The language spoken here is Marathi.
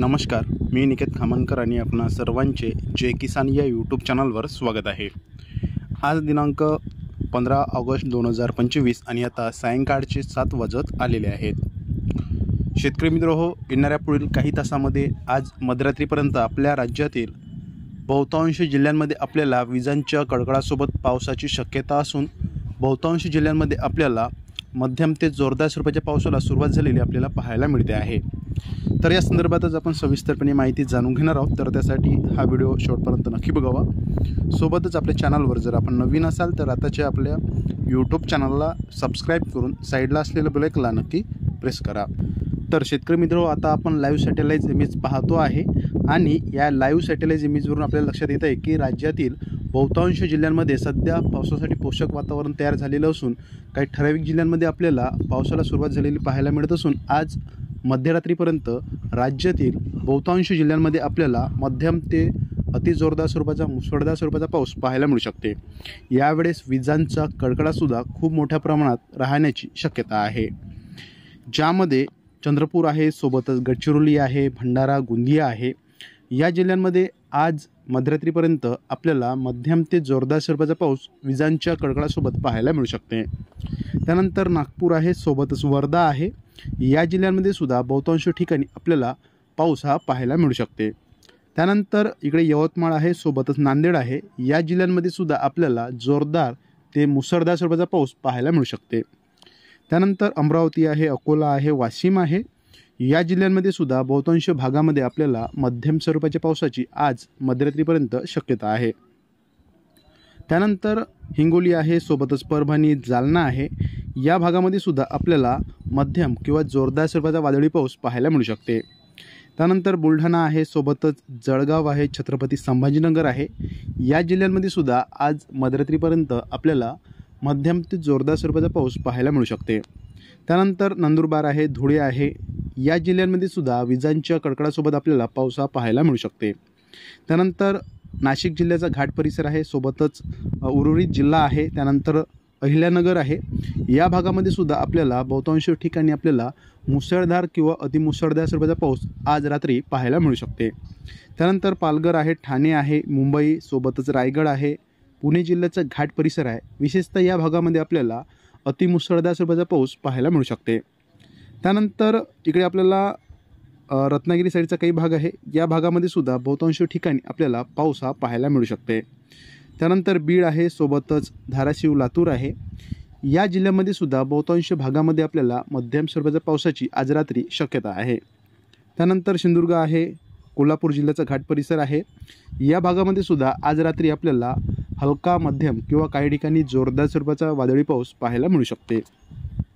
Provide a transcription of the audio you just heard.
नमस्कार, मी निकेत खामनकर आणि आपणा सर्वांचे जय किसान या यूट्यूब चॅनलवर स्वागत आहे। आज दिनांक 15 ऑगस्ट 2025 आणि आता सायंकाळचे 7 वाजत आलेले आहेत। शेतकरी मित्रहो, येणाऱ्या पुढील काही तासामध्ये आज मध्यरात्रीपर्यंत आपल्या राज्यातील बहुतांश जिल्ह्यांमध्ये आपल्याला विजांच्या कडकडासोबत पावसाची शक्यता असून बहुतांश जिल्ह्यांमध्ये आपल्याला मध्यम ते जोरदार स्वरूपाच्या पावसाला सुरुवात झालेली आपल्याला पाहायला मिळते आहे। तर या संदर्भातच आपण सविस्तरपणे माहिती जाणून घेणार आहोत, तर त्यासाठी हा व्हिडिओ शेवटपर्यंत नक्की बघावा। सोबतच आपल्या चॅनलवर जर आपण नवीन असाल तर आताच्या आपल्या यूट्यूब चॅनलला सबस्क्राईब करून साईडला असलेलं बेल आयकॉनला नक्की प्रेस करा। तर शेतकरी मित्र, आता आपण लाईव्ह सॅटेलाइट इमेज पाहतो आहे आणि या लाईव्ह सॅटेलाइट इमेजवरून आपल्याला लक्षात येत आहे की राज्यातील बहुतांश जिल्ह्यांमध्ये सध्या पावसासाठी पोषक वातावरण तयार झालेलं असून काही ठराविक जिल्ह्यांमध्ये आपल्याला पावसाला सुरुवात झालेली पाहायला मिळत असून आज मध्यरात्रीपर्यंत राज्यातील बहुतांश जिल्ह्यांमध्ये आपल्याला मध्यम ते अति जोरदार स्वरूपाचा मुसळधार स्वरूपाचा पाऊस पाहायला मिळू शकते। यावेळेस विजांचा कडकडासुद्धा खूप मोठ्या प्रमाणात राहण्याची शक्यता आहे, ज्यामध्ये चंद्रपूर आहे, सोबतच गडचिरोली आहे, भंडारा, गोंदिया आहे। या जिल्ह्यांमध्ये आज मध्यरात्रीपर्यंत आपल्याला मध्यम ते जोरदार स्वरूपाचा पाऊस विजांच्या कडकडासोबत पाहायला मिळू शकते। त्यानंतर नागपूर आहे, सोबतच वर्धा आहे। या जिल्ह्यांमध्ये सुद्धा बहुतांश ठिकाणी आपल्याला पाऊस हा पाहायला मिळू शकते। त्यानंतर इकडे यवतमाळ आहे, सोबतच नांदेड आहे। या जिल्ह्यांमध्ये सुद्धा आपल्याला जोरदार ते मुसळधार स्वरूपाचा पाऊस पाहायला मिळू शकते। त्यानंतर अमरावती आहे, अकोला आहे, वाशिम आहे। या जिल्ह्यांमध्ये सुद्धा बहुतांश भागामध्ये आपल्याला मध्यम स्वरूपाच्या पावसाची आज मध्यरात्रीपर्यंत शक्यता आहे। त्यानंतर हिंगोली आहे, सोबतच परभणी, जालना आहे। या भागामध्ये सुद्धा आपल्याला मध्यम किंवा जोरदार स्वरूपाचा वादळी पाऊस पाहायला मिळू शकते। त्यानंतर बुलढाणा आहे, सोबतच जळगाव आहे, छत्रपती संभाजीनगर आहे। या जिल्ह्यांमध्ये सुद्धा आज मध्यरात्रीपर्यंत आपल्याला मध्यम ते जोरदार स्वरूपाचा पाऊस पाहायला मिळू शकते। त्यानंतर नंदुरबार आहे, धुळे आहे। या जिल्ह्यांमध्ये सुद्धा विजांच्या कडकडासोबत आपल्याला पाऊस हा पाहायला मिळू शकते। त्यानंतर नाशिक जिल्ह्याचा घाट परिसर आहे, सोबतच उर्वरित जिल्हा आहे। त्यानंतर अहिल्यानगर आहे। या भागामध्ये सुद्धा आपल्याला बहुतांश ठिकाणी आपल्याला मुसळधार किंवा अतिमुसळधार स्वरूपाचा पाऊस आज रात्री पाहायला मिळू शकते। त्यानंतर पालघर आहे, ठाणे आहे, मुंबई, सोबतच रायगड आहे, पुणे जिल्ह्याचा घाट परिसर आहे। विशेषतः या भागामध्ये आपल्याला अतिमुसळधार स्वरूपाचा पाऊस पाहायला मिळू शकते। त्यानंतर इकडे आपल्याला रत्नागिरी साईडचा काही भाग आहे, या भागामध्ये सुद्धा बहुतांश ठिकाणी आपल्याला पाऊस हा पाहायला मिळू शकते। त्यानंतर बीड आहे, सोबतच धाराशिव, लातूर आहे। या जिल्ह्यामध्ये सुद्धा बहुतांश भागामध्ये आपल्याला मध्यम स्वरूपाच्या पावसाची आज रात्री शक्यता आहे। त्यानंतर सिंधुदुर्ग आहे, कोल्हापूर जिल्ह्याचा घाट परिसर आहे। या भागामध्ये सुद्धा आज रात्री आपल्याला हलका मध्यम किंवा काही ठिकाणी जोरदार स्वरूपाचा वादळी पाऊस पाहायला मिळू शकते।